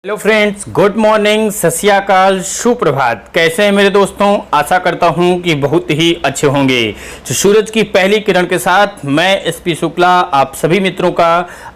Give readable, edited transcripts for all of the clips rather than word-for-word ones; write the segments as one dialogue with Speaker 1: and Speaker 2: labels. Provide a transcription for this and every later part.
Speaker 1: Hello friends, good morning, सत श्री अकाल, सुप्रभात। कैसे हैं मेरे दोस्तों? आशा करता हूं कि बहुत ही अच्छे होंगे। तो सूरज की पहली किरण के साथ मैं एसपी शुक्ला आप सभी मित्रों का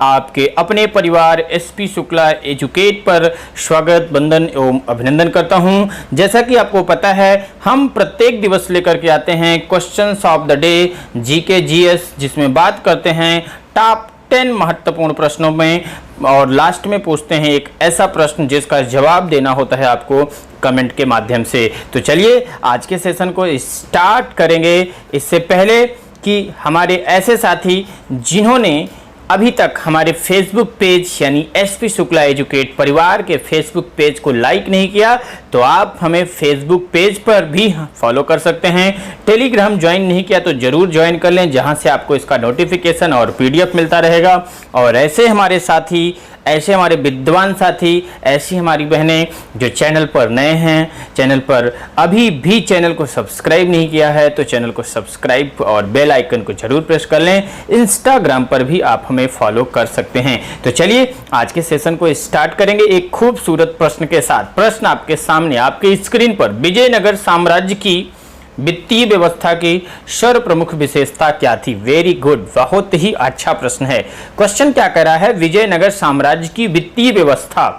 Speaker 1: आपके अपने परिवार एसपी शुक्ला एजुकेट पर स्वागत, वंदन एवं अभिनंदन करता हूं। जैसा कि आपको पता है, हम प्रत्येक दिवस लेकर के आते हैं questions of the day, GK GS, जिसमें बात करते हैं टॉप 10 महत्वपूर्ण प्रश्नों में और लास्ट में पूछते हैं एक ऐसा प्रश्न जिसका जवाब देना होता है आपको कमेंट के माध्यम से। तो चलिए आज के सेशन को स्टार्ट करेंगे। इससे पहले कि हमारे ऐसे साथी जिन्होंने अभी तक हमारे फेसबुक पेज यानी एसपी शुक्ला एजुकेट परिवार के फेसबुक पेज को लाइक नहीं किया तो आप हमें फेसबुक पेज पर भी फॉलो कर सकते हैं। टेलीग्राम ज्वाइन नहीं किया तो जरूर ज्वाइन कर लें, जहां से आपको इसका नोटिफिकेशन और पीडीएफ मिलता रहेगा। और ऐसे हमारे साथी, ऐसे हमारे विद्वान साथी, ऐसी हमारी बहनें जो चैनल पर नए हैं, चैनल पर अभी भी चैनल को सब्सक्राइब नहीं किया है तो चैनल को सब्सक्राइब और बेल आइकन को जरूर प्रेस कर लें। इंस्टाग्राम पर भी आप हमें फॉलो कर सकते हैं। तो चलिए आज के सेशन को स्टार्ट करेंगे एक खूबसूरत प्रश्न के साथ। प्रश्न आपके सामने आपके स्क्रीन पर, विजयनगर साम्राज्य की वित्तीय व्यवस्था की सर्वप्रमुख विशेषता क्या थी? वेरी गुड, बहुत ही अच्छा प्रश्न है। क्वेश्चन क्या कह रहा है? विजयनगर साम्राज्य की वित्तीय व्यवस्था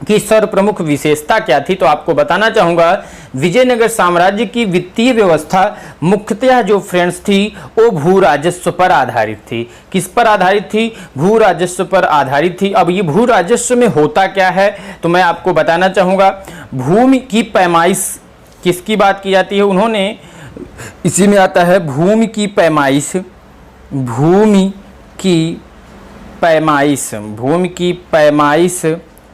Speaker 1: की सर्वप्रमुख विशेषता क्या थी? तो आपको बताना चाहूंगा, विजयनगर साम्राज्य की वित्तीय व्यवस्था मुख्यतः जो फ्रेंड्स थी वो भू राजस्व पर आधारित थी। किस पर आधारित थी? भू राजस्व पर आधारित थी। अब ये भू राजस्व में होता क्या है तो मैं आपको बताना चाहूंगा। भूमि की पैमाइश किसकी बात की जाती है? उन्होंने इसी में आता है भूमि की पैमाइश, भूमि की पैमाइश, भूमि की पैमाइश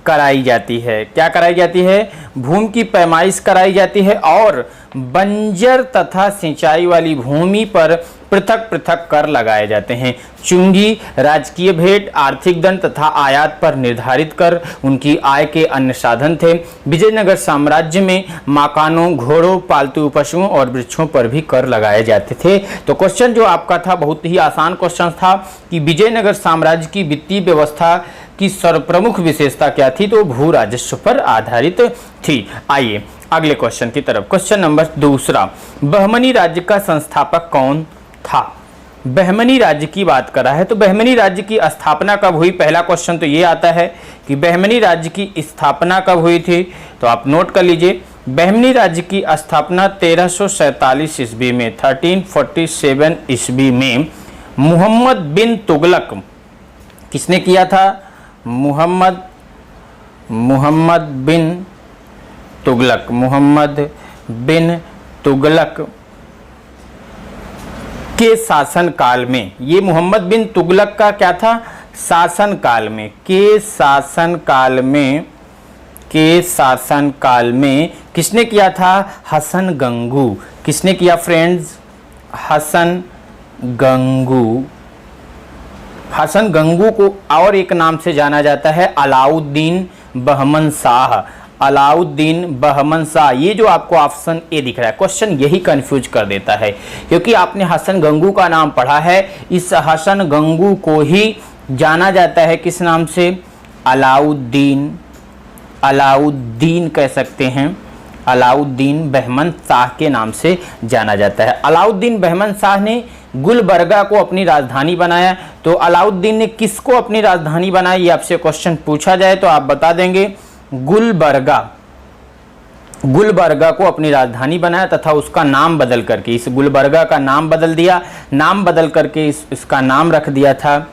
Speaker 1: कराई जाती है। क्या कराई जाती है? भूमि की पैमाइश कराई जाती है और बंजर तथा सिंचाई वाली भूमि पर पृथक पृथक कर लगाए जाते हैं। चुंगी, राजकीय भेंट, आर्थिक दंड तथा आयात पर निर्धारित कर उनकी आय के अन्य साधन थे। विजयनगर साम्राज्य में मकानों, घोड़ों, पालतू पशुओं और वृक्षों पर भी कर लगाए जाते थे। तो क्वेश्चन जो आपका था बहुत ही आसान क्वेश्चन था कि विजयनगर साम्राज्य की वित्तीय व्यवस्था की सर्वप्रमुख विशेषता क्या थी? तो भू राजस्व पर आधारित थी। आइए अगले क्वेश्चन की तरफ। क्वेश्चन नंबर दूसरा, बहमनी राज्य का संस्थापक कौन था? बहमनी राज्य की बात कर रहा है तो बहमनी राज्य की स्थापना कब हुई? पहला क्वेश्चन तो ये आता है कि बहमनी राज्य की स्थापना कब हुई थी? तो आप नोट कर लीजिए, बहमनी राज्य की स्थापना 1347 ईस्वी में, 1347 ईस्वी में मोहम्मद बिन तुगलक, किसने किया था? मोहम्मद बिन तुगलक, मोहम्मद बिन तुगलक के शासन काल में। ये मोहम्मद बिन तुगलक का क्या था? शासन काल में, के शासन काल में किसने किया था? हसन गंगू। किसने किया फ्रेंड्स? हसन गंगू। हसन गंगू को और एक नाम से जाना जाता है अलाउद्दीन बहमन शाह। अलाउद्दीन बहमन शाह, ये जो आपको ऑप्शन ए दिख रहा है, क्वेश्चन यही कंफ्यूज कर देता है क्योंकि आपने हसन गंगू का नाम पढ़ा है। इस हसन गंगू को ही जाना जाता है किस नाम से? अलाउद्दीन। अलाउद्दीन कह सकते हैं, अलाउद्दीन बहमन शाह के नाम से जाना जाता है। अलाउद्दीन बहमन शाह ने गुलबर्गा को अपनी राजधानी बनाया। तो अलाउद्दीन ने किसको अपनी राजधानी बनाई, ये आपसे क्वेश्चन पूछा जाए तो आप बता देंगे गुलबर्गा। गुलबर्गा को अपनी राजधानी बनाया तथा उसका नाम बदल करके, इस गुलबर्गा का नाम बदल दिया, नाम बदल करके इसका नाम रख दिया था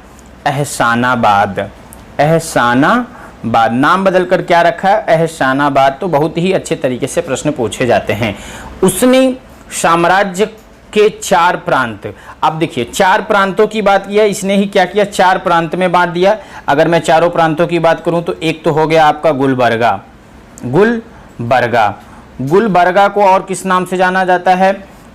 Speaker 1: एहसानाबाद। एहसानाबाद नाम बदल कर क्या रखा? एहसानाबाद। तो बहुत ही अच्छे तरीके से प्रश्न पूछे जाते हैं। उसने साम्राज्य के 4 प्रांत, अब देखिए 4 प्रांतों की बात किया इसने ही, क्या किया? 4 प्रांत में बांट दिया। अगर मैं चारों प्रांतों की बात करूं तो एक तो हो गया आपका गुलबर्गा। गुलबर्गा को और किस नाम से जाना जाता है?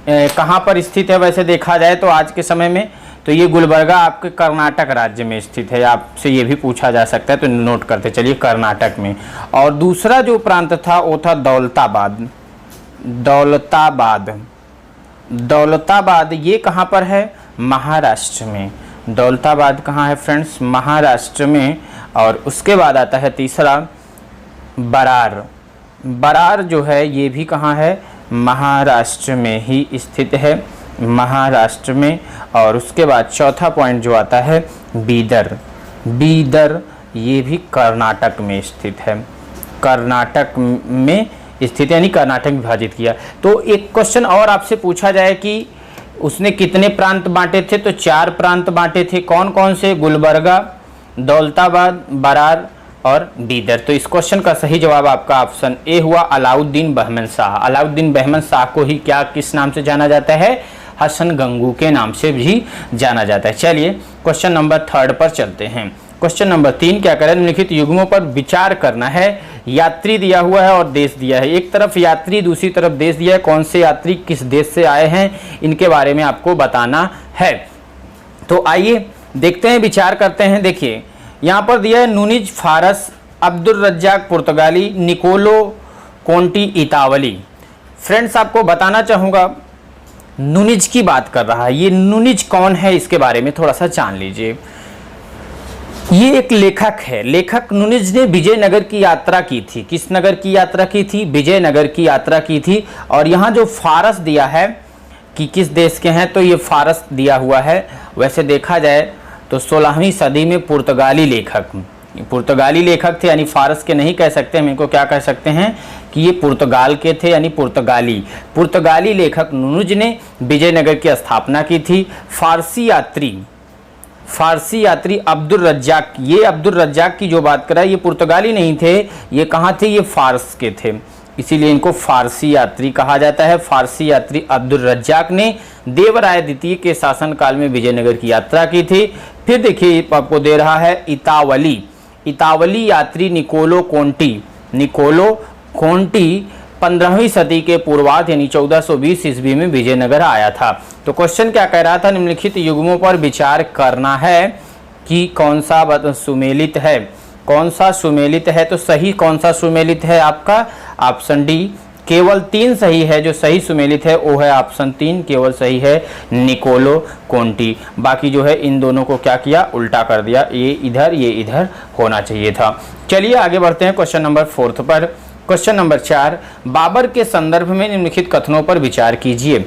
Speaker 1: कहां पर स्थित है वैसे देखा जाए तो आज के समय में? तो ये गुलबर्गा आपके कर्नाटक राज्य में स्थित है। आपसे ये भी पूछा जा सकता है तो नोट करते चलिए, कर्नाटक में। और दूसरा जो प्रांत था वो था दौलताबाद। दौलताबाद ये कहाँ पर है? महाराष्ट्र में। दौलताबाद कहाँ है फ्रेंड्स? महाराष्ट्र में। और उसके बाद आता है तीसरा बरार। बरार जो है ये भी कहाँ है, महाराष्ट्र में ही स्थित है, महाराष्ट्र में। और उसके बाद चौथा पॉइंट जो आता है बीदर। बीदर ये भी कर्नाटक में स्थित है, कर्नाटक में स्थित यानी कर्नाटक विभाजित किया। तो एक क्वेश्चन और आपसे पूछा जाए कि उसने कितने प्रांत बांटे थे, तो 4 प्रांत बांटे थे। कौन कौन से, गुलबर्गा, दौलताबाद, बरार और बीदर। तो इस क्वेश्चन का सही जवाब आपका ऑप्शन ए हुआ, अलाउद्दीन बहमन शाह। अलाउद्दीन बहमन शाह को ही क्या किस नाम से जाना जाता है, हसन गंगू के नाम से भी जाना जाता है। चलिए क्वेश्चन नंबर 3 पर चलते हैं। क्वेश्चन नंबर 3 क्या करें, निम्नलिखित युग्मों पर विचार करना है। यात्री दिया हुआ है और देश दिया है। एक तरफ यात्री, दूसरी तरफ देश दिया है। कौन से यात्री किस देश से आए हैं, इनके बारे में आपको बताना है। तो आइए देखते हैं, विचार करते हैं। देखिए यहाँ पर दिया है नूनिज फारस, अब्दुल रज्जाक पुर्तगाली, निकोलो कोंटी इतावली। फ्रेंड्स आपको बताना चाहूँगा, नूनिज की बात कर रहा है। ये नूनिज कौन है, इसके बारे में थोड़ा सा जान लीजिए। ये एक लेखक है। लेखक नूनिज ने विजयनगर की यात्रा की थी। किस नगर की यात्रा की थी, विजयनगर की यात्रा की थी। और यहाँ जो फारस दिया है कि किस देश के हैं, तो ये फारस दिया हुआ है। वैसे देखा जाए तो 16वीं सदी में पुर्तगाली लेखक थे, यानी फारस के नहीं कह सकते हम, इनको क्या कह सकते हैं कि ये पुर्तगाल के थे, यानी पुर्तगाली लेखक नूनिज ने विजयनगर की स्थापना की थी। फारसी यात्री अब्दुल रज्जाक, ये अब्दुल रज्जाक की जो बात करा, ये पुर्तगाली नहीं थे, ये कहाँ थे, ये फारस के थे, इसीलिए इनको फारसी यात्री कहा जाता है। फारसी यात्री अब्दुल रज्जाक ने देवराय द्वितीय के शासनकाल में विजयनगर की यात्रा की थी। फिर देखिए आपको दे रहा है इतावली यात्री निकोलो कोंटी 15वीं सदी के पूर्वार्ध यानी 1420 ईस्वी में विजयनगर आया था। तो क्वेश्चन क्या कह रहा था, निम्नलिखित युग्मों पर विचार करना है कि कौन सा सुमेलित है, कौन सा सुमेलित है। तो सही कौन सा सुमेलित है आपका, ऑप्शन डी। केवल 3 सही है, जो सही सुमेलित है वो है ऑप्शन 3, केवल सही है निकोलो कोंटी। बाकी जो है इन दोनों को क्या किया, उल्टा कर दिया, ये इधर होना चाहिए था। चलिए आगे बढ़ते हैं क्वेश्चन नंबर 4 पर। क्वेश्चन नंबर 4, बाबर के संदर्भ में निम्नलिखित कथनों पर विचार कीजिए।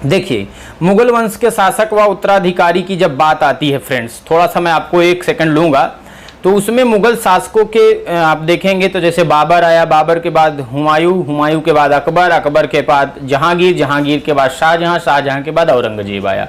Speaker 1: देखिए मुगल वंश के शासक व उत्तराधिकारी की जब बात आती है फ्रेंड्स, थोड़ा सा मैं आपको 1 सेकंड लूंगा, तो उसमें मुगल शासकों के आप देखेंगे तो जैसे बाबर आया, बाबर के बाद हुमायूं के बाद अकबर के बाद जहांगीर के बाद शाहजहां के बाद औरंगजेब आया।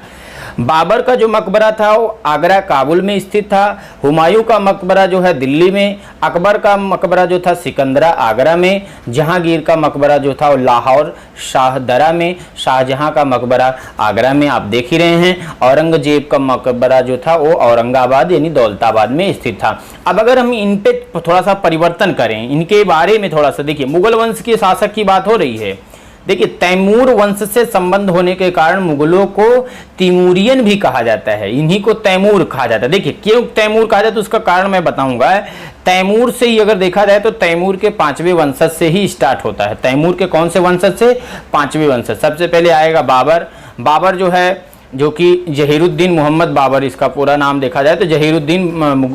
Speaker 1: बाबर का जो मकबरा था वो आगरा काबुल में स्थित था, हुमायूं का मकबरा जो है दिल्ली में, अकबर का मकबरा जो था सिकंदरा आगरा में, जहांगीर का मकबरा जो था वो लाहौर शाहदरा में, शाहजहां का मकबरा आगरा में आप देख ही रहे हैं, औरंगजेब का मकबरा जो था वो औरंगाबाद यानी दौलताबाद में स्थित था। अब अगर हम इन पे थोड़ा सा परिवर्तन करें, इनके बारे में थोड़ा सा देखिए, मुगल वंश के शासक की बात हो रही है। देखिए तैमूर वंश से संबंध होने के कारण मुगलों को तिमूरियन भी कहा जाता है, इन्हीं को तैमूर कहा जाता है। देखिए क्यों तैमूर कहा जाता है, उसका कारण मैं बताऊंगा। तैमूर से ही अगर देखा जाए तो तैमूर के 5वें वंशज से ही स्टार्ट होता है। तैमूर के कौन से वंशज से, 5वें वंशज। सबसे पहले आएगा बाबर जो है, जो कि जहीरुद्दीन मोहम्मद बाबर, इसका पूरा नाम देखा जाए तो जहीरुद्दीन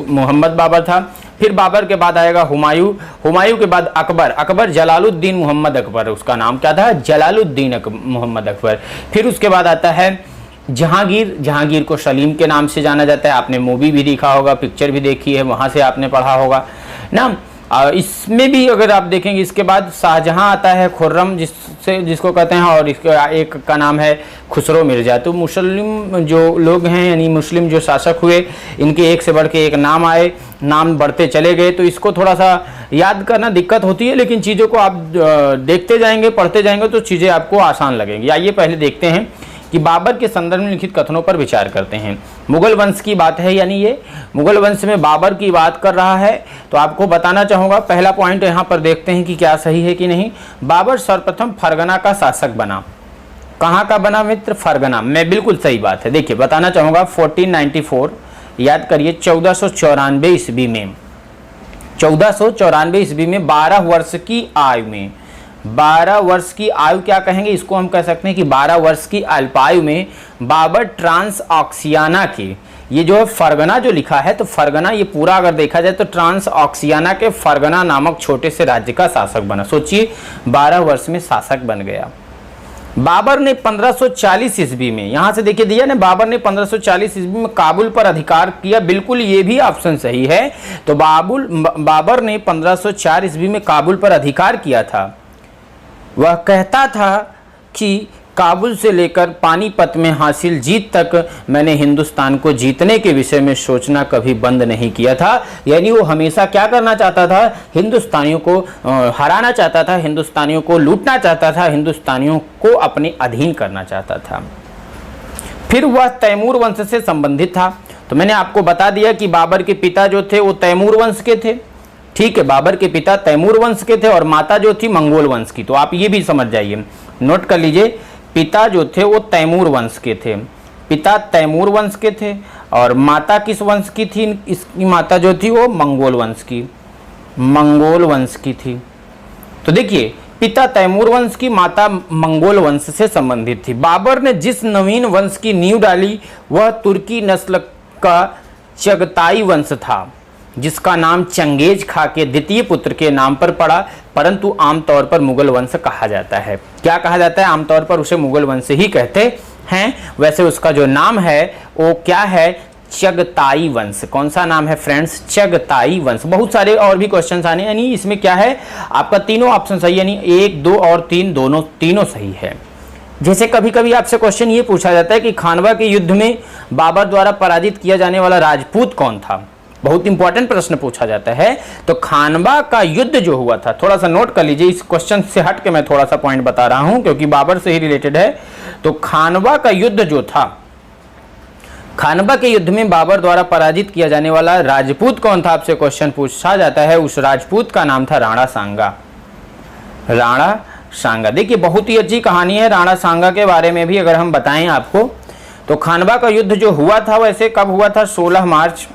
Speaker 1: मोहम्मद बाबर था। फिर बाबर के बाद आएगा हुमायूं के बाद अकबर जलालुद्दीन मोहम्मद अकबर, उसका नाम क्या था, जलालुद्दीन मोहम्मद अकबर। फिर उसके बाद आता है जहांगीर को सलीम के नाम से जाना जाता है। आपने मूवी भी देखा होगा, पिक्चर भी देखी है, वहां से आपने पढ़ा होगा ना। इसमें भी अगर आप देखेंगे, इसके बाद शाहजहां आता है, खुर्रम जिसको कहते हैं, और इसका एक का नाम है खुसरो मिर्जा। तो मुस्लिम जो लोग हैं यानी मुस्लिम जो शासक हुए, इनके एक से बढ़ के एक नाम आए, नाम बढ़ते चले गए। तो इसको थोड़ा सा याद करना दिक्कत होती है, लेकिन चीज़ों को आप देखते जाएंगे, पढ़ते जाएंगे तो चीज़ें आपको आसान लगेंगी। आइए पहले देखते हैं कि बाबर के संदर्भ में लिखित कथनों पर विचार करते हैं। मुगल वंश की बात है, यानी ये मुगल वंश में बाबर की बात कर रहा है। तो आपको बताना चाहूँगा, पहला पॉइंट यहाँ पर देखते हैं कि क्या सही है कि नहीं। बाबर सर्वप्रथम फरगना का शासक बना। कहाँ का बना मित्र, फरगना में, बिल्कुल सही बात है। देखिए बताना चाहूँगा 1494, याद करिए 1494 ईस्वी में, 1494 ईस्वी में 12 वर्ष की आयु में, 12 वर्ष की आयु क्या कहेंगे इसको, हम कह सकते हैं कि 12 वर्ष की अल्पायु में बाबर ट्रांस ऑक्सियाना के ये जो है फरगना जो लिखा है, तो फरगना ये पूरा अगर देखा जाए तो ट्रांस ऑक्सियाना के फरगना नामक छोटे से राज्य का शासक बना। सोचिए 12 वर्ष में शासक बन गया। बाबर ने 1540 ईस्वी में, यहां से देखिए दिया ना, बाबर ने 1540 ईस्वी में काबुल पर अधिकार किया। बिल्कुल ये भी ऑप्शन सही है। तो बाबर ने 1504 ईस्वी में काबुल पर अधिकार किया था। वह कहता था कि काबुल से लेकर पानीपत में हासिल जीत तक मैंने हिंदुस्तान को जीतने के विषय में सोचना कभी बंद नहीं किया था। यानी वो हमेशा क्या करना चाहता था, हिंदुस्तानियों को हराना चाहता था, हिंदुस्तानियों को लूटना चाहता था, हिंदुस्तानियों को अपने अधीन करना चाहता था। फिर वह तैमूर वंश से संबंधित था। तो मैंने आपको बता दिया कि बाबर के पिता जो थे वो तैमूर वंश के थे। ठीक है, बाबर के पिता तैमूर वंश के थे और माता जो थी मंगोल वंश की। तो आप ये भी समझ जाइए, नोट कर लीजिए, पिता जो थे वो तैमूर वंश के थे, पिता तैमूर वंश के थे और माता किस वंश की थी, इसकी माता जो थी वो मंगोल वंश की थी। तो देखिए, पिता तैमूर वंश की, माता मंगोल वंश से संबंधित थी। बाबर ने जिस नवीन वंश की नींव डाली वह तुर्की नस्ल का चगताई वंश था, जिसका नाम चंगेज खा के द्वितीय पुत्र के नाम पर पड़ा, परंतु आमतौर पर मुगल वंश कहा जाता है। क्या कहा जाता है? आमतौर पर उसे मुगल वंश ही कहते हैं। वैसे उसका जो नाम है वो क्या है? चगताई वंश। कौन सा नाम है फ्रेंड्स? चगताई वंश। बहुत सारे और भी क्वेश्चन आने, यानी इसमें क्या है, आपका तीनों ऑप्शन सही, यानी 1, 2 और 3 तीनों सही है। जैसे कभी कभी आपसे क्वेश्चन ये पूछा जाता है कि खानवा के युद्ध में बाबर द्वारा पराजित किया जाने वाला राजपूत कौन था? बहुत इंपॉर्टेंट प्रश्न पूछा जाता है। तो खानवा का युद्ध जो हुआ था, थोड़ा सा नोट कर लीजिए, इस क्वेश्चन से हट के मैं थोड़ा सा पॉइंट बता रहा हूं क्योंकि बाबर से ही रिलेटेड है। तो खानवा का युद्ध जो था, खानवा के युद्ध में बाबर द्वारा पराजित किया जाने वाला राजपूत कौन था, आपसे क्वेश्चन पूछा जाता है। उस राजपूत का नाम था राणा सांगा। राणा सांगा। देखिए बहुत ही अच्छी कहानी है राणा सांगा के बारे में भी अगर हम बताएं आपको, तो खानवा का युद्ध जो हुआ था वैसे कब हुआ था? 16 मार्च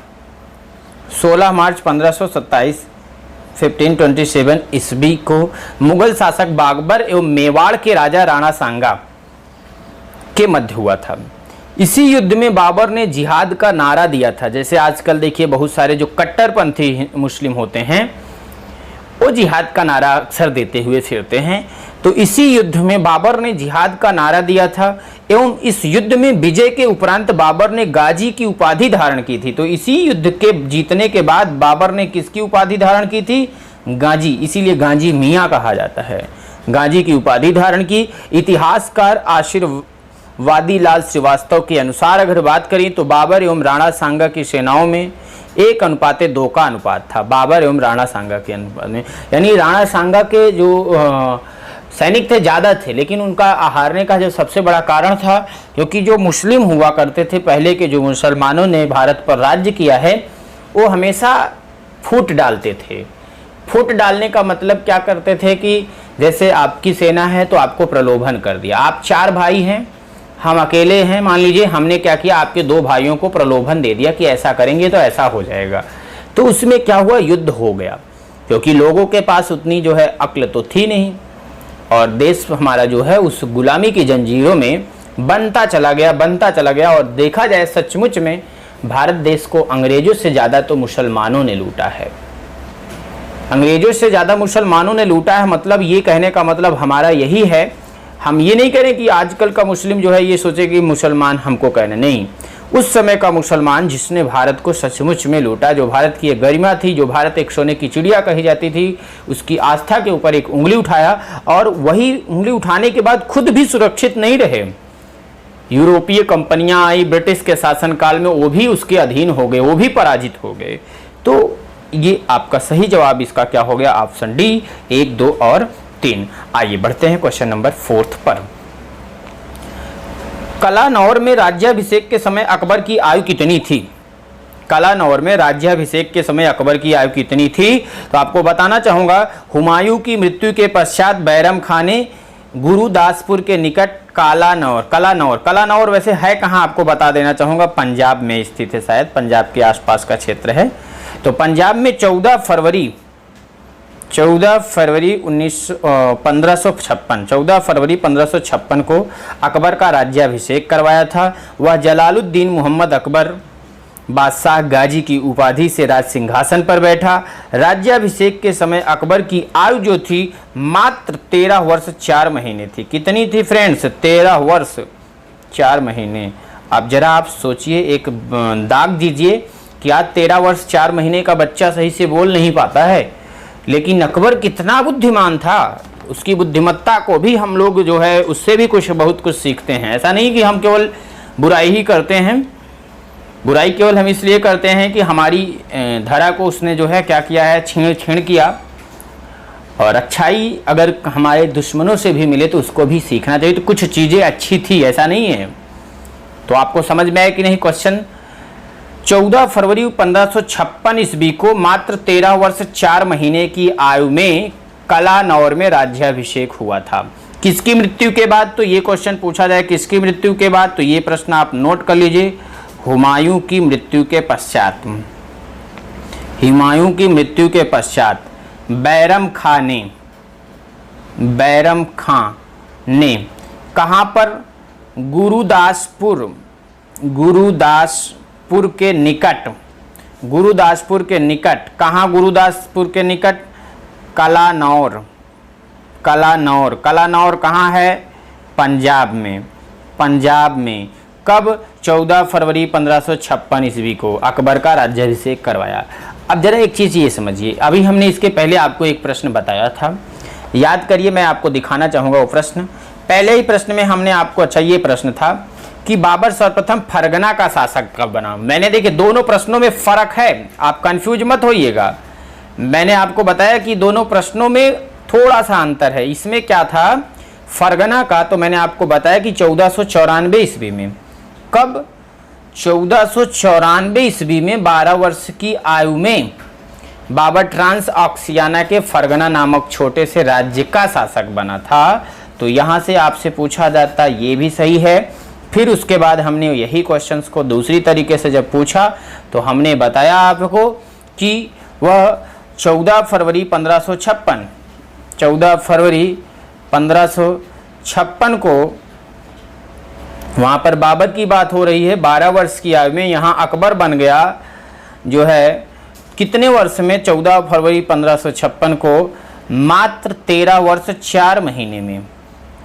Speaker 1: 1527 1527 ईस्वी को मुगल शासक बाबर एवं मेवाड़ के राजा राणा सांगा के मध्य हुआ था। इसी युद्ध में बाबर ने जिहाद का नारा दिया था। जैसे आजकल देखिए बहुत सारे जो कट्टरपंथी मुस्लिम होते हैं वो जिहाद का नारा अक्सर देते हुए फिरते हैं। तो इसी युद्ध में बाबर ने जिहाद का नारा दिया था एवं इस युद्ध में विजय के उपरांत बाबर ने गाजी की उपाधि धारण की थी। तो इसी युद्ध के जीतने के बाद बाबर ने किसकी उपाधि धारण की थी? गाजी। इसीलिए गाजी मियाँ कहा जाता है। गाजी की उपाधि धारण की। इतिहासकार आशीर्वादी लाल श्रीवास्तव के अनुसार अगर बात करें तो बाबर एवं राणा सांगा की सेनाओं में 1:2 का अनुपात था। बाबर एवं राणा सांगा के अनुपात में, यानी राणा सांगा के जो सैनिक थे ज़्यादा थे, लेकिन उनका हारने का जो सबसे बड़ा कारण था, क्योंकि जो मुस्लिम हुआ करते थे पहले के, जो मुसलमानों ने भारत पर राज्य किया है, वो हमेशा फूट डालते थे। फूट डालने का मतलब क्या करते थे कि जैसे आपकी सेना है तो आपको प्रलोभन कर दिया। आप 4 भाई हैं, हम अकेले हैं, मान लीजिए हमने क्या किया, आपके 2 भाइयों को प्रलोभन दे दिया कि ऐसा करेंगे तो ऐसा हो जाएगा। तो उसमें क्या हुआ? युद्ध हो गया, क्योंकि लोगों के पास उतनी जो है अक्ल तो थी नहीं और देश हमारा जो है उस गुलामी की जंजीरों में बनता चला गया। और देखा जाए सचमुच में भारत देश को अंग्रेजों से ज़्यादा तो मुसलमानों ने लूटा है। अंग्रेजों से ज़्यादा मुसलमानों ने लूटा है। मतलब ये कहने का मतलब हमारा यही है, हम ये नहीं करें कि आजकल का मुस्लिम जो है ये सोचे कि मुसलमान हमको कहने, नहीं। उस समय का मुसलमान जिसने भारत को सचमुच में लूटा, जो भारत की एक गरिमा थी, जो भारत एक सोने की चिड़िया कही जाती थी, उसकी आस्था के ऊपर एक उंगली उठाया और वही उंगली उठाने के बाद खुद भी सुरक्षित नहीं रहे। यूरोपीय कंपनियां आई, ब्रिटिश के शासनकाल में वो भी उसके अधीन हो गए, वो भी पराजित हो गए। तो ये आपका सही जवाब इसका क्या हो गया? ऑप्शन डी, 1, 2 और 3। आइए बढ़ते हैं क्वेश्चन नंबर 4 पर। कलानौर में राज्याभिषेक के समय अकबर की आयु कितनी थी? कलानौर में राज्याभिषेक के समय अकबर की आयु कितनी थी? तो आपको बताना चाहूँगा, हुमायूं की मृत्यु के पश्चात बैरम खां ने गुरुदासपुर के निकट कलानौर वैसे है कहाँ आपको बता देना चाहूँगा, पंजाब में स्थित है, शायद पंजाब के आसपास का क्षेत्र है। तो पंजाब में 14 फरवरी 1556 को अकबर का राज्याभिषेक करवाया था। वह जलालुद्दीन मोहम्मद अकबर बादशाह गाजी की उपाधि से राज सिंहासन पर बैठा। राज्याभिषेक के समय अकबर की आयु जो थी मात्र 13 वर्ष 4 महीने थी। कितनी थी फ्रेंड्स? 13 वर्ष 4 महीने। अब जरा आप सोचिए, एक दाग दीजिए कि आज 13 वर्ष 4 महीने का बच्चा सही से बोल नहीं पाता है, लेकिन अकबर कितना बुद्धिमान था। उसकी बुद्धिमत्ता को भी हम लोग जो है उससे भी बहुत कुछ सीखते हैं। ऐसा नहीं कि हम केवल बुराई ही करते हैं। बुराई केवल हम इसलिए करते हैं कि हमारी धरा को उसने जो है क्या किया है, छीण किया। और अच्छाई अगर हमारे दुश्मनों से भी मिले तो उसको भी सीखना चाहिए। तो कुछ चीज़ें अच्छी थी, ऐसा नहीं है। तो आपको समझ में आया कि नहीं क्वेश्चन? 14 फरवरी 1556 ईस्वी को मात्र 13 वर्ष 4 महीने की आयु में कलानौर में राज्याभिषेक हुआ था। किसकी मृत्यु के बाद? तो ये क्वेश्चन पूछा जाए किसकी मृत्यु के बाद, तो ये प्रश्न आप नोट कर लीजिए। हुमायूं की मृत्यु के पश्चात। हुमायूं की मृत्यु के पश्चात बैरम खां ने कहाँ पर? गुरुदासपुर के निकट। कहाँ गुरुदासपुर के निकट? कलानौर कहाँ है? पंजाब में। कब? 14 फरवरी 1556 ईस्वी को अकबर का राज्याभिषेक करवाया। अब जरा एक चीज़ ये समझिए, अभी हमने इसके पहले आपको एक प्रश्न बताया था, याद करिए, मैं आपको दिखाना चाहूँगा वो प्रश्न। पहले ही प्रश्न में हमने आपको, अच्छा ये प्रश्न था कि बाबर सर्वप्रथम फरगना का शासक कब बना। मैंने देखिए दोनों प्रश्नों में फ़र्क है, आप कंफ्यूज मत होइएगा। मैंने आपको बताया कि दोनों प्रश्नों में थोड़ा सा अंतर है। इसमें क्या था फरगना का, तो मैंने आपको बताया कि 1494 ईस्वी में। कब? 1494 ईस्वी में 12 वर्ष की आयु में बाबर ट्रांस ऑक्सियाना के फरगना नामक छोटे से राज्य का शासक बना था। तो यहाँ से आपसे पूछा जाता, ये भी सही है। फिर उसके बाद हमने यही क्वेश्चंस को दूसरी तरीके से जब पूछा तो हमने बताया आपको कि वह 14 फरवरी 1556 को वहाँ पर बाबर की बात हो रही है। 12 वर्ष की आयु में यहाँ अकबर बन गया जो है कितने वर्ष में? 14 फरवरी 1556 को मात्र 13 वर्ष 4 महीने में।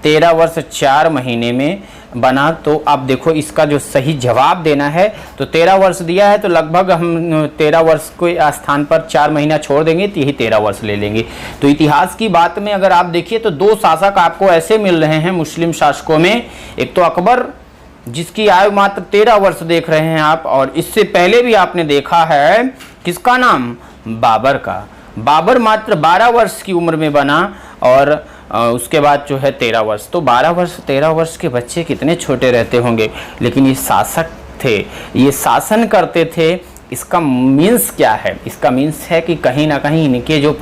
Speaker 1: 13 वर्ष 4 महीने में बना। तो अब देखो इसका जो सही जवाब देना है, तो 13 वर्ष दिया है तो लगभग हम 13 वर्ष के स्थान पर 4 महीना छोड़ देंगे तो यही 13 वर्ष ले लेंगे। तो इतिहास की बात में अगर आप देखिए तो 2 शासक आपको ऐसे मिल रहे हैं मुस्लिम शासकों में। एक तो अकबर जिसकी आयु मात्र 13 वर्ष देख रहे हैं आप, और इससे पहले भी आपने देखा है किसका नाम? बाबर का। बाबर मात्र 12 वर्ष की उम्र में बना और उसके बाद जो है 13 वर्ष। तो 12 वर्ष 13 वर्ष के बच्चे कितने छोटे रहते होंगे, लेकिन ये शासक थे, ये शासन करते थे। इसका मीन्स क्या है? इसका मीन्स है कि कहीं ना कहीं इनके जो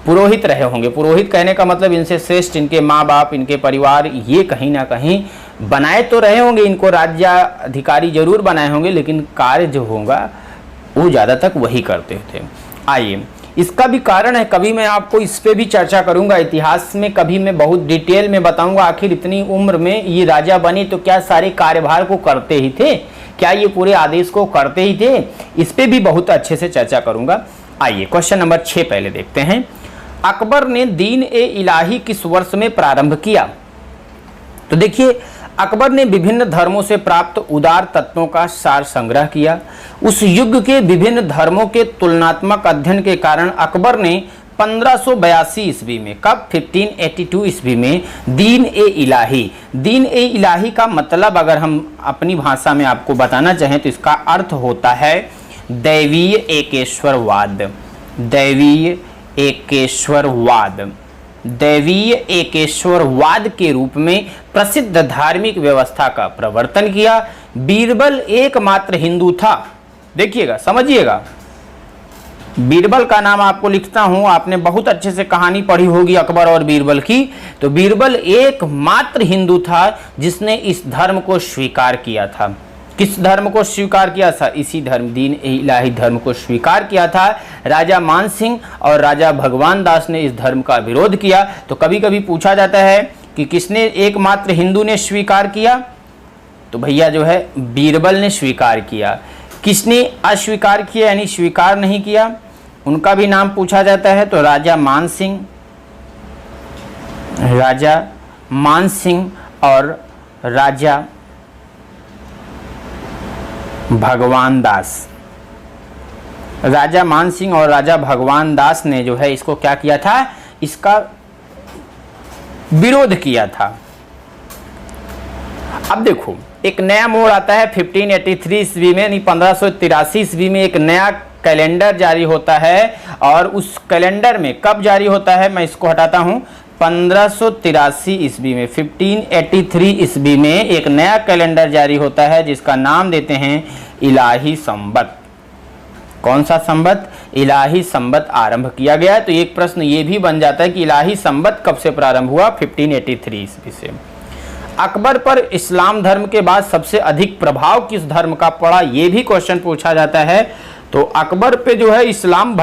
Speaker 1: पुरोहित रहे होंगे, पुरोहित कहने का मतलब इनसे श्रेष्ठ इनके माँ बाप, इनके परिवार, ये कहीं ना कहीं बनाए तो रहे होंगे, इनको राज्याधिकारी जरूर बनाए होंगे, लेकिन कार्य जो होगा वो ज़्यादा तक वही करते थे। आइए, इसका भी कारण है, कभी मैं आपको इस पे भी चर्चा करूंगा। इतिहास में कभी मैं बहुत डिटेल में बताऊंगा आखिर इतनी उम्र में ये राजा बनी तो क्या सारे कार्यभार को करते ही थे, क्या ये पूरे आदेश को करते ही थे? इस पे भी बहुत अच्छे से चर्चा करूंगा। आइए क्वेश्चन नंबर 6 पहले देखते हैं। अकबर ने दीन ए इलाही किस वर्ष में प्रारंभ किया? तो देखिए, अकबर ने विभिन्न धर्मों से प्राप्त उदार तत्वों का सार संग्रह किया। उस युग के विभिन्न धर्मों के तुलनात्मक अध्ययन के कारण अकबर ने 1582 ईस्वी में, कब? 1582 ईस्वी में दीन ए इलाही। दीन ए इलाही का मतलब अगर हम अपनी भाषा में आपको बताना चाहें तो इसका अर्थ होता है दैवीय एकेश्वरवाद। दैवीय एकेश्वरवाद। दैवीय एकेश्वरवाद के रूप में प्रसिद्ध धार्मिक व्यवस्था का प्रवर्तन किया। बीरबल एकमात्र हिंदू था। देखिएगा, समझिएगा, बीरबल का नाम आपको लिखता हूं, आपने बहुत अच्छे से कहानी पढ़ी होगी अकबर और बीरबल की। तो बीरबल एकमात्र हिंदू था जिसने इस धर्म को स्वीकार किया था। किस धर्म को स्वीकार किया था? इसी धर्म, दीन ए इलाही धर्म को स्वीकार किया था। राजा मान सिंह और राजा भगवान दास ने इस धर्म का विरोध किया। तो कभी कभी पूछा जाता है कि किसने एकमात्र हिंदू ने स्वीकार किया? तो भैया जो है बीरबल ने स्वीकार किया। किसने अस्वीकार किया यानी स्वीकार नहीं किया, उनका भी नाम पूछा जाता है। तो राजा मान सिंह और राजा भगवान दास। राजा मान सिंह और राजा भगवान दास ने जो है इसको क्या किया था, इसका विरोध किया था। अब देखो एक नया मोड़ आता है 1583 ईस्वी में, यानी 1583 ईस्वी में एक नया कैलेंडर जारी होता है। और उस कैलेंडर में कब जारी होता है, मैं इसको हटाता हूं, 1583 ईस्वी में, 1583 ईस्वी में एक नया कैलेंडर जारी होता है जिसका नाम देते हैं इलाही संवत। कौन सा संवत? इलाही संवत आरंभ किया गया। तो एक प्रश्न ये भी बन जाता है कि इलाही संवत कब से प्रारंभ हुआ? 1583 ईस्वी से। अकबर पर इस्लाम धर्म के बाद सबसे अधिक प्रभाव किस धर्म का पड़ा, ये भी क्वेश्चन पूछा जाता है। तो अकबर पे जो है इस्लाम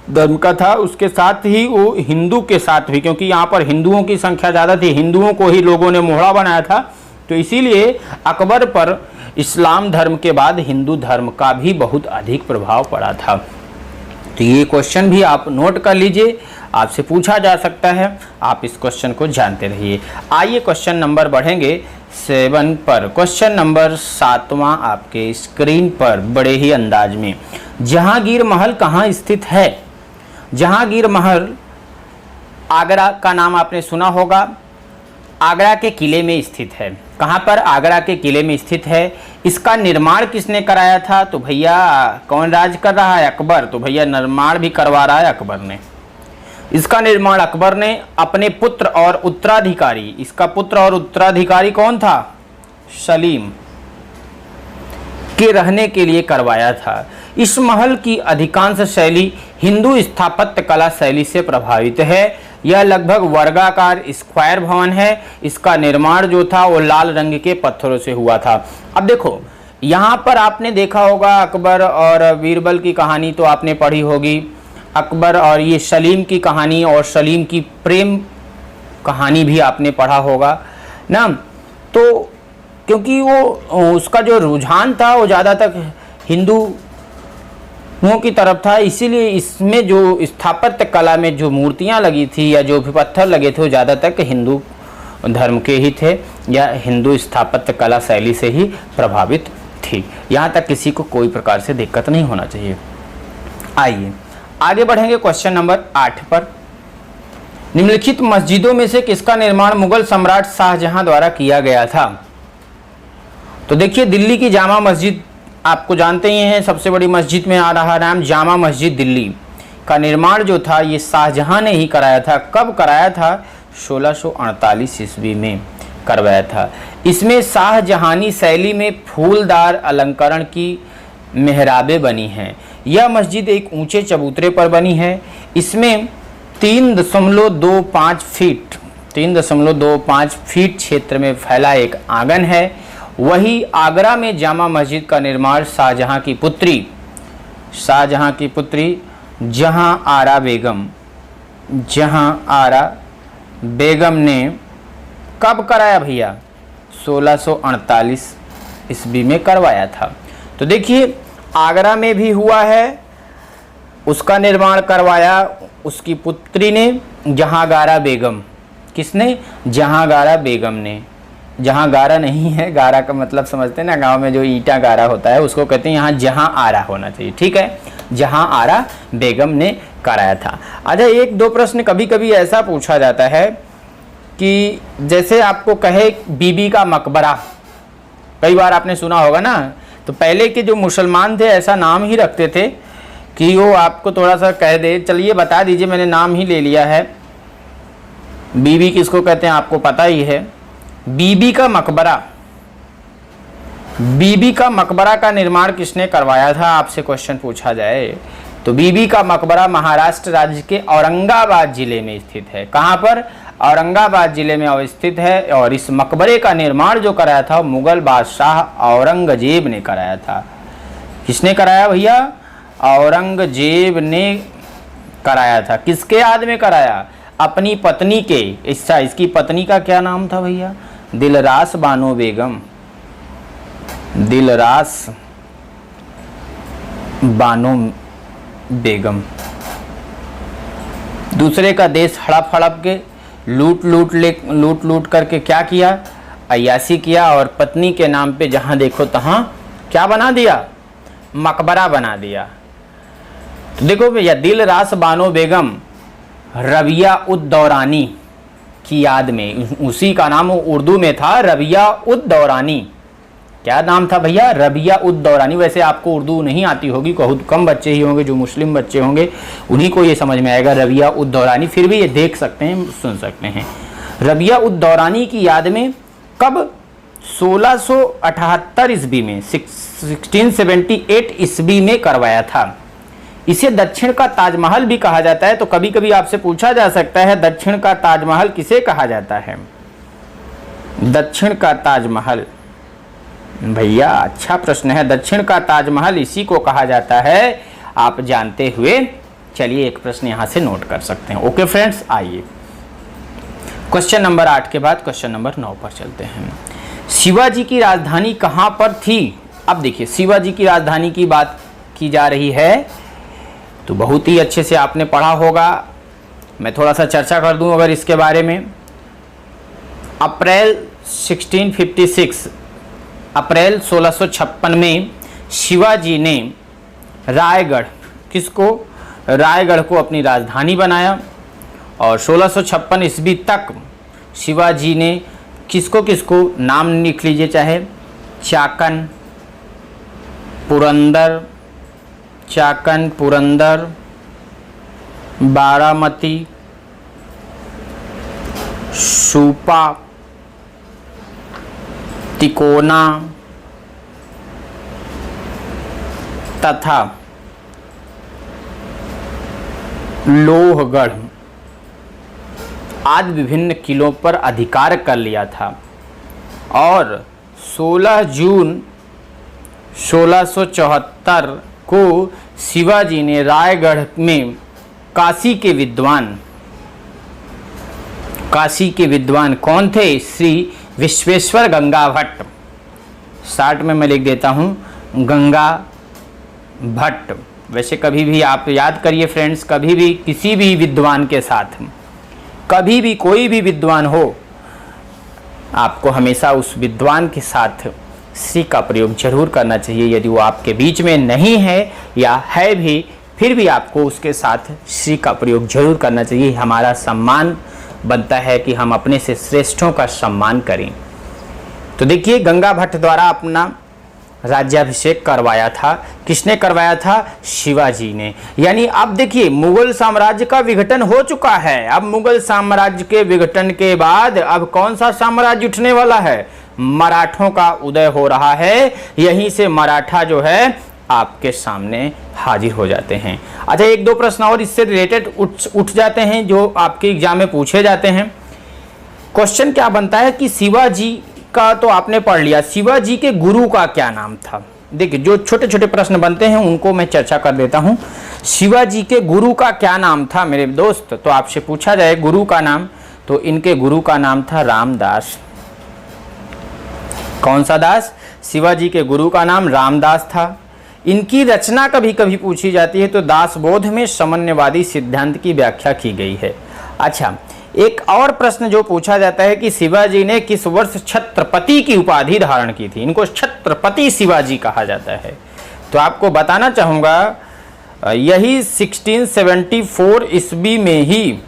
Speaker 1: धर्म का था, उसके साथ ही वो हिंदू के साथ भी, क्योंकि यहाँ पर हिंदुओं की संख्या ज़्यादा थी, हिंदुओं को ही लोगों ने मोहरा बनाया था, तो इसीलिए अकबर पर इस्लाम धर्म के बाद हिंदू धर्म का भी बहुत अधिक प्रभाव पड़ा था। तो ये क्वेश्चन भी आप नोट कर लीजिए, आपसे पूछा जा सकता है, आप इस क्वेश्चन को जानते रहिए। आइए क्वेश्चन नंबर बढ़ेंगे 7 पर। क्वेश्चन नंबर 7वां आपके स्क्रीन पर बड़े ही अंदाज में। जहांगीर महल कहाँ स्थित है? जहांगीर महल आगरा का नाम आपने सुना होगा, आगरा के किले में स्थित है। कहाँ पर? आगरा के किले में स्थित है। इसका निर्माण किसने कराया था? तो भैया कौन राज कर रहा है? अकबर। तो भैया निर्माण भी करवा रहा है अकबर ने। इसका निर्माण अकबर ने अपने पुत्र और उत्तराधिकारी, इसका पुत्र और उत्तराधिकारी कौन था? सलीम के रहने के लिए करवाया था। इस महल की अधिकांश शैली हिंदू स्थापत्य कला शैली से प्रभावित है। यह लगभग वर्गाकार स्क्वायर भवन है। इसका निर्माण जो था वो लाल रंग के पत्थरों से हुआ था। अब देखो यहाँ पर आपने देखा होगा अकबर और बीरबल की कहानी तो आपने पढ़ी होगी, अकबर और ये सलीम की कहानी और सलीम की प्रेम कहानी भी आपने पढ़ा होगा ना। तो क्योंकि वो उसका जो रुझान था वो ज़्यादातर हिंदुओं की तरफ था, इसीलिए इसमें जो स्थापत्य कला में जो मूर्तियाँ लगी थी या जो भी पत्थर लगे थे वो ज़्यादातर हिंदू धर्म के ही थे या हिंदू स्थापत्य कला शैली से ही प्रभावित थी। यहाँ तक किसी को कोई प्रकार से दिक्कत नहीं होना चाहिए। आइए आगे बढ़ेंगे क्वेश्चन नंबर 8 पर। निम्नलिखित मस्जिदों में से किसका निर्माण मुगल सम्राट शाहजहां द्वारा किया गया था? तो देखिए दिल्ली की जामा मस्जिद आपको जानते ही हैं, सबसे बड़ी मस्जिद में आ रहा नाम जामा मस्जिद दिल्ली का निर्माण जो था ये शाहजहां ने ही कराया था। कब कराया था? 1648 ईस्वी में करवाया था। इसमें शाहजहानी शैली में फूलदार अलंकरण की मेहराबें बनी हैं। यह मस्जिद एक ऊंचे चबूतरे पर बनी है। इसमें 3.25 फीट क्षेत्र में फैला एक आंगन है। वही आगरा में जामा मस्जिद का निर्माण शाहजहां की पुत्री जहां आरा बेगम ने कब कराया भैया? 1648 ईस्वी में करवाया था। तो देखिए आगरा में भी हुआ है, उसका निर्माण करवाया उसकी पुत्री ने जहांगारा बेगम। किसने? जहांगारा बेगम ने। जहांगारा नहीं है, गारा का मतलब समझते हैं ना, गांव में जो ईंटा गारा होता है उसको कहते हैं, यहाँ जहां आरा होना चाहिए, ठीक है। जहां आरा बेगम ने कराया था। अच्छा एक दो प्रश्न कभी कभी ऐसा पूछा जाता है कि जैसे आपको कहे बीबी का मकबरा, कई बार आपने सुना होगा ना। तो पहले के जो मुसलमान थे ऐसा नाम ही रखते थे कि वो आपको थोड़ा सा कह दे, चलिए बता दीजिए, मैंने नाम ही ले लिया है। बीबी किसको कहते हैं आपको पता ही है। बीबी का मकबरा का निर्माण किसने करवाया था आपसे क्वेश्चन पूछा जाए तो बीबी का मकबरा महाराष्ट्र राज्य के औरंगाबाद जिले में स्थित है। कहाँ पर? औरंगाबाद जिले में अवस्थित है। और इस मकबरे का निर्माण जो कराया था मुगल बादशाह औरंगजेब ने कराया था। किसने कराया भैया? औरंगजेब ने कराया था। किसके याद में कराया? अपनी पत्नी के। इसकी पत्नी का क्या नाम था भैया? दिलरास बानो बेगम। दिलरास बानो बेगम। दूसरे का देश हड़प हड़प के लूट लूट करके क्या किया, अय्यासी किया, और पत्नी के नाम पे जहाँ देखो तहाँ क्या बना दिया, मकबरा बना दिया। तो देखो भैया, दिलरास बानो बेगम रबिया उद दौरानी की याद में, उसी का नाम उर्दू में था रबिया उद दौरानी। क्या नाम था भैया, रबिया उद दौरानी। वैसे आपको उर्दू नहीं आती होगी, बहुत कम बच्चे ही होंगे, जो मुस्लिम बच्चे होंगे उन्हीं को ये समझ में आएगा रबिया उद दौरानी, फिर भी ये देख सकते हैं, सुन सकते हैं। रबिया उद दौरानी की याद में कब, 1678 ईस्वी में, 1678 ईस्वी में करवाया था। इसे दक्षिण का ताजमहल भी कहा जाता है। तो कभी कभी आपसे पूछा जा सकता है दक्षिण का ताजमहल किसे कहा जाता है। दक्षिण का ताजमहल, भैया अच्छा प्रश्न है, दक्षिण का ताजमहल इसी को कहा जाता है, आप जानते हुए चलिए एक प्रश्न यहां से नोट कर सकते हैं। ओके फ्रेंड्स, आइए क्वेश्चन नंबर 8 के बाद क्वेश्चन नंबर 9 पर चलते हैं। शिवाजी की राजधानी कहां पर थी। अब देखिए, शिवाजी की राजधानी की बात की जा रही है, तो बहुत ही अच्छे से आपने पढ़ा होगा, मैं थोड़ा सा चर्चा कर दूं अगर इसके बारे में। अप्रैल 1656 में शिवाजी ने रायगढ़ को अपनी राजधानी बनाया, और 1656 ईस्वी तक शिवाजी ने किसको नाम लिख लीजिए, चाहे चाकन, पुरंदर, बारामती, सूपा, तिकोना तथा लोहगढ़ आदि विभिन्न किलों पर अधिकार कर लिया था। और 16 जून 1674 को शिवाजी ने रायगढ़ में काशी के विद्वान कौन थे, श्री विश्वेश्वर गंगा भट्ट, शार्ट में मैं लिख देता हूँ गंगा भट्ट। वैसे कभी भी आप याद करिए फ्रेंड्स, कभी भी किसी भी विद्वान के साथ, कभी भी कोई भी विद्वान हो, आपको हमेशा उस विद्वान के साथ श्री का प्रयोग जरूर करना चाहिए। यदि वो आपके बीच में नहीं है या है भी, फिर भी आपको उसके साथ श्री का प्रयोग जरूर करना चाहिए। हमारा सम्मान बनता है कि हम अपने से श्रेष्ठों का सम्मान करें। तो देखिए, गंगा भट्ट द्वारा अपना राज्याभिषेक करवाया था। किसने करवाया था, शिवाजी ने। यानी अब देखिए, मुगल साम्राज्य का विघटन हो चुका है। अब मुगल साम्राज्य के विघटन के बाद अब कौन सा साम्राज्य उठने वाला है, मराठों का उदय हो रहा है। यहीं से मराठा जो है आपके सामने हाजिर हो जाते हैं। अच्छा, एक दो प्रश्न और इससे रिलेटेड उठ जाते हैं जो आपके एग्जाम में पूछे जाते हैं। क्वेश्चन क्या बनता है कि शिवाजी का तो आपने पढ़ लिया, शिवाजी के गुरु का क्या नाम था। देखिए, जो छोटे छोटे प्रश्न बनते हैं उनको मैं चर्चा कर देता हूं। शिवाजी के गुरु का क्या नाम था मेरे दोस्त, तो आपसे पूछा जाए गुरु का नाम, तो इनके गुरु का नाम था रामदास। कौन सा दास, शिवाजी के गुरु का नाम रामदास था। इनकी रचना कभी कभी पूछी जाती है, तो दासबोध में साम्यवादी सिद्धांत की व्याख्या की गई है। अच्छा, एक और प्रश्न जो पूछा जाता है कि शिवाजी ने किस वर्ष छत्रपति की उपाधि धारण की थी। इनको छत्रपति शिवाजी कहा जाता है। तो आपको बताना चाहूँगा, यही 1674 ईस्वी में ही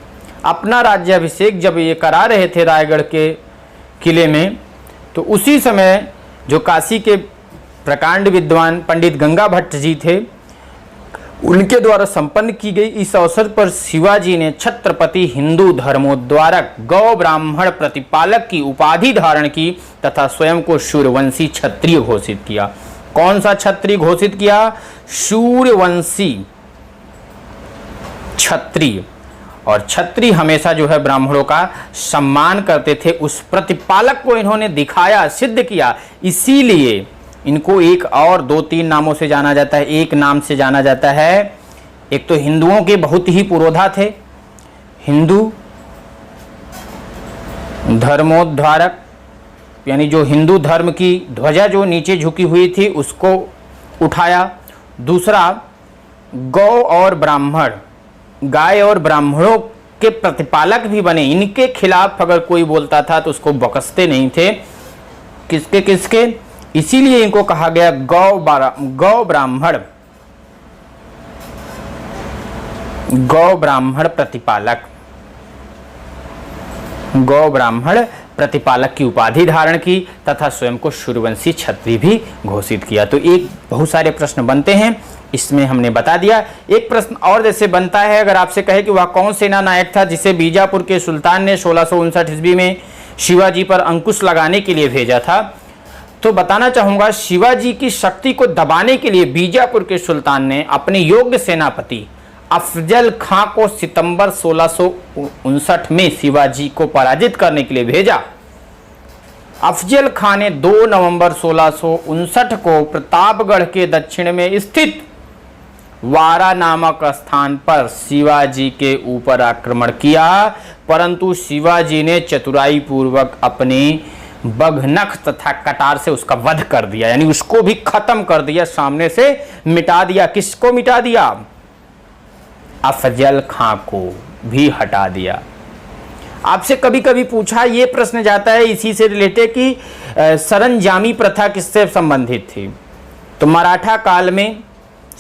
Speaker 1: अपना राज्याभिषेक जब ये करा रहे थे रायगढ़ के किले में, तो उसी समय जो काशी के प्रकांड विद्वान पंडित गंगा भट्ट जी थे, उनके द्वारा संपन्न की गई इस अवसर पर शिवाजी ने छत्रपति हिंदू धर्मोद्धारक गौ ब्राह्मण प्रतिपालक की उपाधि धारण की तथा स्वयं को सूर्यवंशी क्षत्रिय घोषित किया। कौन सा क्षत्रिय घोषित किया, सूर्यवंशी क्षत्रिय। और क्षत्रिय हमेशा जो है ब्राह्मणों का सम्मान करते थे। उस प्रतिपालक को इन्होंने दिखाया, सिद्ध किया, इसीलिए इनको एक और दो तीन नामों से जाना जाता है। एक नाम से जाना जाता है, एक तो हिंदुओं के बहुत ही पुरोधा थे, हिंदू धर्मोद्धारक, यानी जो हिंदू धर्म की ध्वजा जो नीचे झुकी हुई थी उसको उठाया। दूसरा गौ और ब्राह्मण, गाय और ब्राह्मणों के प्रतिपालक भी बने। इनके खिलाफ अगर कोई बोलता था तो उसको बख्शते नहीं थे। किसके किसके? इसीलिए इनको कहा गया गौ ब्राह्मण, गौ ब्राह्मण प्रतिपालक, गौ ब्राह्मण प्रतिपालक की उपाधि धारण की तथा स्वयं को सूर्यवंशी क्षत्रिय भी घोषित किया। तो एक बहुत सारे प्रश्न बनते हैं, इसमें हमने बता दिया। एक प्रश्न और जैसे बनता है, अगर आपसे कहे कि वह कौन सेना नायक था जिसे बीजापुर के सुल्तान ने 1659 ईस्वी में शिवाजी पर अंकुश लगाने के लिए भेजा था, तो बताना चाहूंगा शिवाजी की शक्ति को दबाने के लिए बीजापुर के सुल्तान ने अपने योग्य सेनापति अफजल खां को सितंबर 1659 में शिवाजी को पराजित करने के लिए भेजा। अफजल खां ने 2 नवंबर 1659 को प्रतापगढ़ के दक्षिण में स्थित वारा नामक स्थान पर शिवाजी के ऊपर आक्रमण किया, परंतु शिवाजी ने चतुराई पूर्वक अपने बघनख तथा कटार से उसका वध कर दिया, यानी उसको भी खत्म कर दिया, सामने से मिटा दिया। किसको मिटा दिया? अफजल खां को भी हटा दिया। आपसे कभी कभी पूछा ये प्रश्न जाता है इसी से रिलेटेड कि सरंजामी प्रथा किससे संबंधित थी? तो मराठा काल में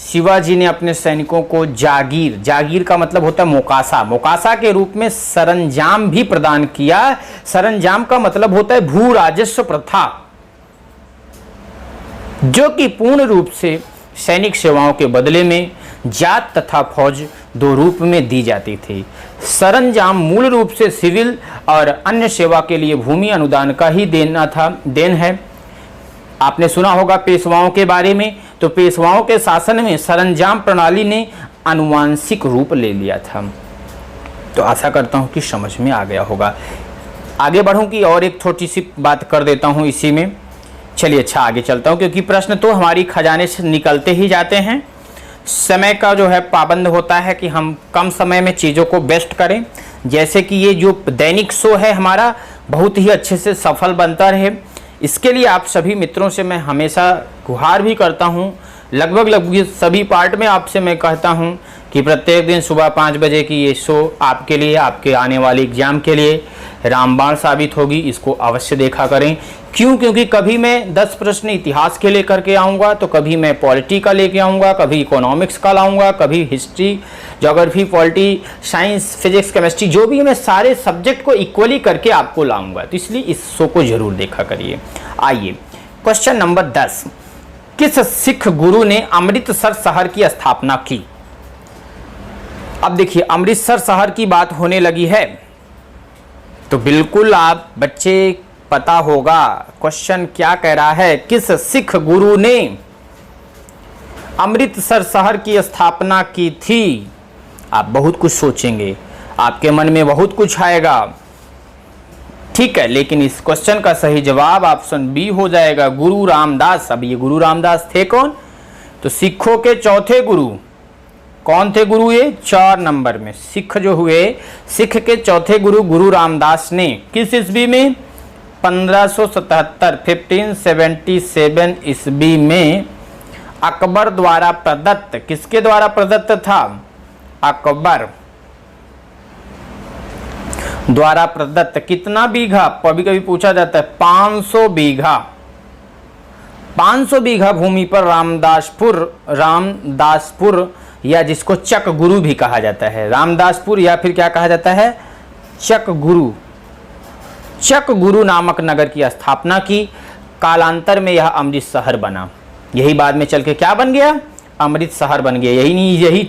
Speaker 1: शिवाजी ने अपने सैनिकों को जागीर, जागीर का मतलब होता है मोकासा, मोकासा के रूप में सरंजाम भी प्रदान किया। सरंजाम का मतलब होता है भू राजस्व प्रथा, जो कि पूर्ण रूप से सैनिक सेवाओं के बदले में जात तथा फौज दो रूप में दी जाती थी। सरंजाम मूल रूप से सिविल और अन्य सेवा के लिए भूमि अनुदान का ही देन है। आपने सुना होगा पेशवाओं के बारे में, तो पेशवाओं के शासन में सरंजाम प्रणाली ने आनुवांशिक रूप ले लिया था। तो आशा करता हूं कि समझ में आ गया होगा। आगे बढ़ूं कि और एक छोटी सी बात कर देता हूं इसी में। चलिए अच्छा आगे चलता हूं, क्योंकि प्रश्न तो हमारी खजाने से निकलते ही जाते हैं। समय का जो है पाबंद होता है कि हम कम समय में चीज़ों को बेस्ट करें। जैसे कि ये जो दैनिक शो है हमारा बहुत ही अच्छे से सफल बनता रहे, इसके लिए आप सभी मित्रों से मैं हमेशा गुहार भी करता हूँ। लगभग सभी पार्ट में आपसे मैं कहता हूँ कि प्रत्येक दिन सुबह 5 बजे की ये शो आपके लिए, आपके आने वाले एग्जाम के लिए रामबाण साबित होगी। इसको अवश्य देखा करें। क्यों? क्योंकि कभी मैं 10 प्रश्न इतिहास के लेकर के आऊँगा, तो कभी मैं पॉलिटी का लेके आऊँगा, कभी इकोनॉमिक्स का लाऊँगा, कभी history, geography, polity, science, physics, chemistry, जो भी मैं सारे सब्जेक्ट को इक्वली करके आपको लाऊँगा। तो इसलिए इस शो को जरूर देखा करिए। आइए क्वेश्चन नंबर 10, किस सिख गुरु ने अमृतसर शहर की स्थापना की? अब देखिए अमृतसर शहर की बात होने लगी है तो बिल्कुल आप बच्चे पता होगा क्वेश्चन क्या कह रहा है। किस सिख गुरु ने अमृतसर शहर की स्थापना की थी? आप बहुत कुछ सोचेंगे, आपके मन में बहुत कुछ आएगा, ठीक है, लेकिन इस क्वेश्चन का सही जवाब ऑप्शन बी हो जाएगा, गुरु रामदास। अब ये गुरु रामदास थे कौन? तो सिखों के चौथे गुरु कौन थे? गुरु ये 4 नंबर में सिख जो हुए, सिख के चौथे गुरु गुरु रामदास ने किस ईस्वी में? 1577 1577 ईस्वी में अकबर द्वारा प्रदत्त, किसके द्वारा प्रदत्त था? अकबर द्वारा प्रदत्त। कितना बीघा? कभी कभी पूछा जाता है 500 बीघा। 500 बीघा भूमि पर रामदासपुर या जिसको चक गुरु भी कहा जाता है, रामदासपुर या फिर क्या कहा जाता है? चक गुरु नामक नगर की स्थापना की। कालांतर में यह अमृत शहर बना। यही बाद में चल के क्या बन गया? अमृत शहर बन गया। यही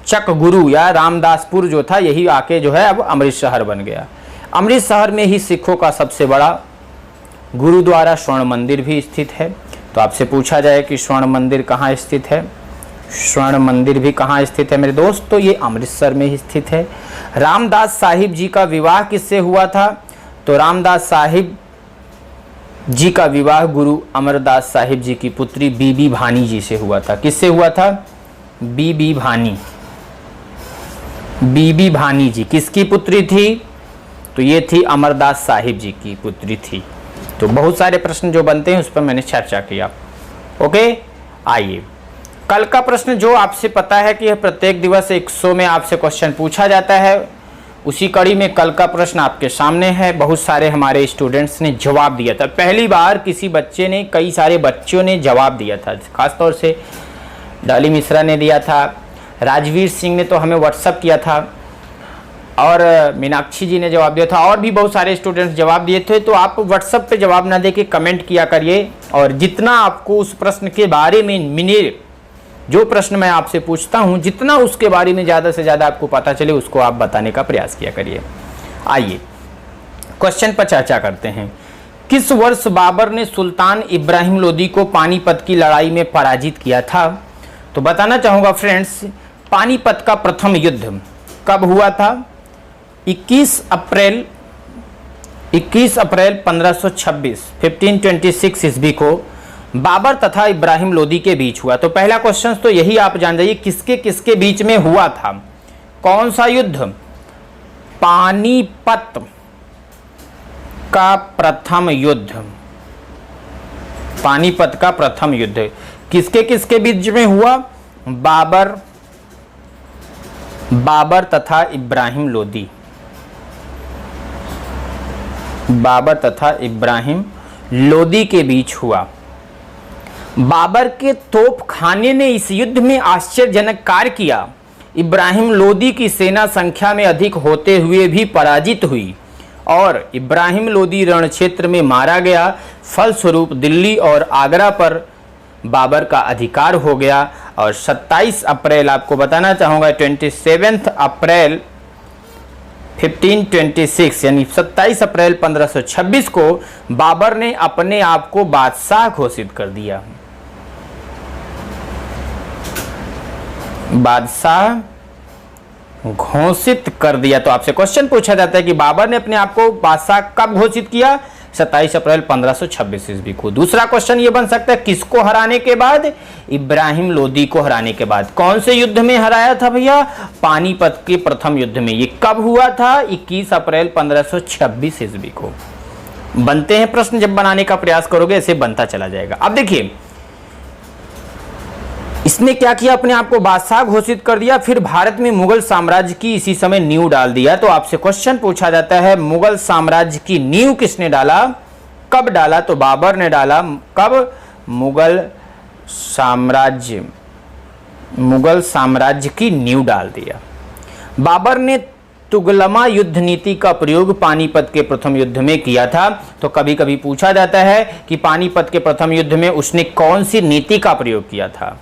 Speaker 1: चक गुरु या रामदासपुर जो था, यही आके जो है अब अमृत शहर बन गया। अमृत शहर में ही सिखों का सबसे बड़ा गुरुद्वारा स्वर्ण मंदिर भी स्थित है। तो आपसे पूछा जाए कि स्वर्ण मंदिर कहाँ स्थित है? स्वर्ण मंदिर भी कहाँ स्थित है मेरे दोस्त? तो ये अमृतसर में ही स्थित है। रामदास साहिब जी का विवाह किससे हुआ था? तो रामदास साहिब जी का विवाह गुरु अमरदास साहिब जी की पुत्री बीबी भानी जी से हुआ था। किससे हुआ था? बीबी भानी जी किसकी पुत्री थी? तो ये थी अमरदास साहिब जी की पुत्री थी। तो बहुत सारे प्रश्न जो बनते हैं उस पर मैंने चर्चा किया। ओके, आइए कल का प्रश्न जो आपसे पता है कि प्रत्येक दिवस 100 में आपसे क्वेश्चन पूछा जाता है, उसी कड़ी में कल का प्रश्न आपके सामने है। बहुत सारे हमारे स्टूडेंट्स ने जवाब दिया था, पहली बार किसी बच्चे ने, कई सारे बच्चों ने जवाब दिया था। खासतौर से डॉली मिश्रा ने दिया था, राजवीर सिंह ने तो हमें व्हाट्सअप किया था, और मीनाक्षी जी ने जवाब दिया था, और भी बहुत सारे स्टूडेंट्स जवाब दिए थे। तो आप व्हाट्सएप पे जवाब ना दे के कमेंट किया करिए, और जितना आपको उस प्रश्न के बारे में जो प्रश्न मैं आपसे पूछता हूं, जितना उसके बारे में ज़्यादा से ज़्यादा आपको पता चले उसको आप बताने का प्रयास किया करिए। आइए क्वेश्चन पर चर्चा करते हैं। किस वर्ष बाबर ने सुल्तान इब्राहिम लोदी को पानीपत की लड़ाई में पराजित किया था? तो बताना चाहूँगा फ्रेंड्स, पानीपत का प्रथम युद्ध कब हुआ था? 21 अप्रैल 1526 1526 ईस्वी को बाबर तथा इब्राहिम लोदी के बीच हुआ। तो पहला क्वेश्चन तो यही आप जान जाइए, किसके किसके बीच में हुआ था? कौन सा युद्ध? पानीपत का प्रथम युद्ध। पानीपत का प्रथम युद्ध किसके किसके बीच में हुआ? बाबर तथा इब्राहिम लोदी। बाबर तथा इब्राहिम लोदी के बीच हुआ। बाबर के तोपखाने ने इस युद्ध में आश्चर्यजनक कार्य किया। इब्राहिम लोदी की सेना संख्या में अधिक होते हुए भी पराजित हुई और इब्राहिम लोदी रण क्षेत्र में मारा गया। फलस्वरूप दिल्ली और आगरा पर बाबर का अधिकार हो गया। और 27 अप्रैल आपको बताना चाहूँगा, 27 अप्रैल 1526 यानी 27 अप्रैल 1526 को बाबर ने अपने आप को बादशाह घोषित कर दिया। बादशाह घोषित कर दिया। तो आपसे क्वेश्चन पूछा जाता है कि बाबर ने अपने आप को बादशाह कब घोषित किया? 27 अप्रैल 1526 ईस्वी को। दूसरा क्वेश्चन ये बन सकता है, किसको हराने के बाद? इब्राहिम लोदी को हराने के बाद। कौन से युद्ध में हराया था भैया? पानीपत के प्रथम युद्ध में। ये कब हुआ था? 21 अप्रैल 1526 ईस्वी को। बनते हैं प्रश्न, जब बनाने का प्रयास करोगे ऐसे बनता चला जाएगा। अब देखिए, इसने क्या किया? अपने आप को बादशाह घोषित कर दिया। फिर भारत में मुगल साम्राज्य की इसी समय नींव डाल दिया। तो आपसे क्वेश्चन पूछा जाता है, मुगल साम्राज्य की नींव किसने डाला? कब डाला? तो बाबर ने डाला। कब? मुगल साम्राज्य की नींव डाल दिया। बाबर ने तुगलमा युद्ध नीति का प्रयोग पानीपत के प्रथम युद्ध में किया था। तो कभी कभी पूछा जाता है कि पानीपत के प्रथम युद्ध में उसने कौन सी नीति का प्रयोग किया था?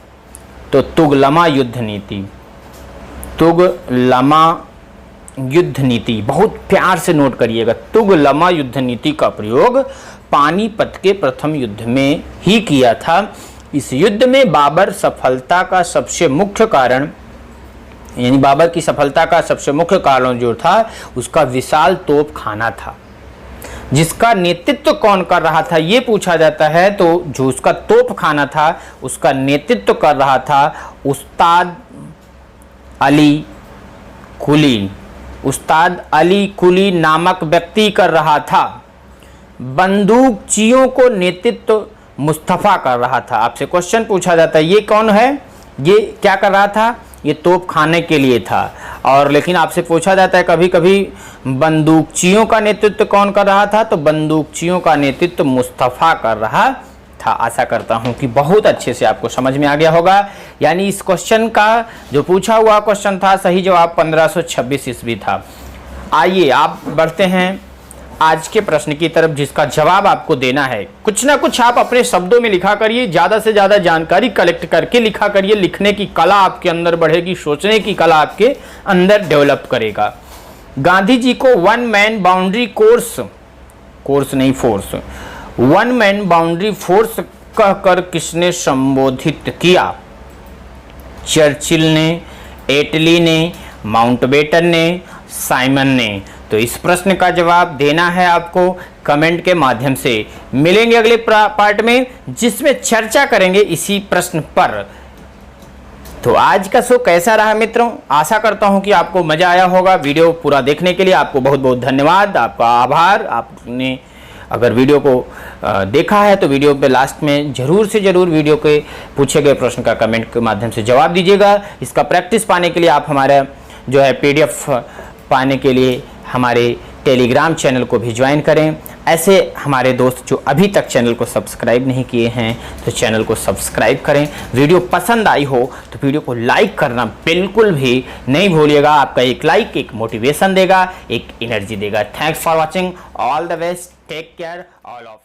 Speaker 1: तो तुगलमा युद्ध नीति। तुगलमा युद्ध नीति, बहुत प्यार से नोट करिएगा। तुगलमा युद्ध नीति का प्रयोग पानीपत के प्रथम युद्ध में ही किया था। इस युद्ध में बाबर सफलता का सबसे मुख्य कारण, यानी बाबर की सफलता का सबसे मुख्य कारण जो था, उसका विशाल तोपखाना था। जिसका नेतृत्व कौन कर रहा था ये पूछा जाता है। तो जो उसका तोपखाना था उसका नेतृत्व कर रहा था उस्ताद अली कुली। उस्ताद अली कुली नामक व्यक्ति कर रहा था। बंदूकचियों को नेतृत्व मुस्तफा कर रहा था। आपसे क्वेश्चन पूछा जाता है, ये कौन है? ये क्या कर रहा था? ये तोप खाने के लिए था। और लेकिन आपसे पूछा जाता है कभी कभी, बंदूकचियों का नेतृत्व कौन कर रहा था? तो बंदूकचियों का नेतृत्व मुस्तफा कर रहा था। आशा करता हूं कि बहुत अच्छे से आपको समझ में आ गया होगा। यानी इस क्वेश्चन का जो पूछा हुआ क्वेश्चन था, सही जवाब 1526 ईस्वी था। आइए आप बढ़ते हैं आज के प्रश्न की तरफ, जिसका जवाब आपको देना है। कुछ ना कुछ आप अपने शब्दों में लिखा करिए, ज़्यादा से ज़्यादा जानकारी कलेक्ट करके लिखा करिए। लिखने की कला आपके अंदर बढ़ेगी, सोचने की कला आपके अंदर डेवलप करेगा। गांधी जी को one man boundary one man boundary force कहकर किसने संबोधित किया? चर्चिल ने, एटली ने, माउंटबेटन ने, साइमन ने। तो इस प्रश्न का जवाब देना है आपको कमेंट के माध्यम से। मिलेंगे अगले पार्ट में, जिसमें चर्चा करेंगे इसी प्रश्न पर। तो आज का शो कैसा रहा मित्रों? आशा करता हूं कि आपको मजा आया होगा। वीडियो पूरा देखने के लिए आपको बहुत बहुत धन्यवाद, आपका आभार। आपने अगर वीडियो को देखा है तो वीडियो पे लास्ट में ज़रूर से ज़रूर वीडियो के पूछे गए प्रश्न का कमेंट के माध्यम से जवाब दीजिएगा। इसका प्रैक्टिस पाने के लिए आप हमारा जो है PDF पाने के लिए हमारे टेलीग्राम चैनल को भी ज्वाइन करें। ऐसे हमारे दोस्त जो अभी तक चैनल को सब्सक्राइब नहीं किए हैं तो चैनल को सब्सक्राइब करें। वीडियो पसंद आई हो तो वीडियो को लाइक करना बिल्कुल भी नहीं भूलिएगा। आपका एक लाइक एक मोटिवेशन देगा, एक एनर्जी देगा। Thanks for watching, all the best, take care all of.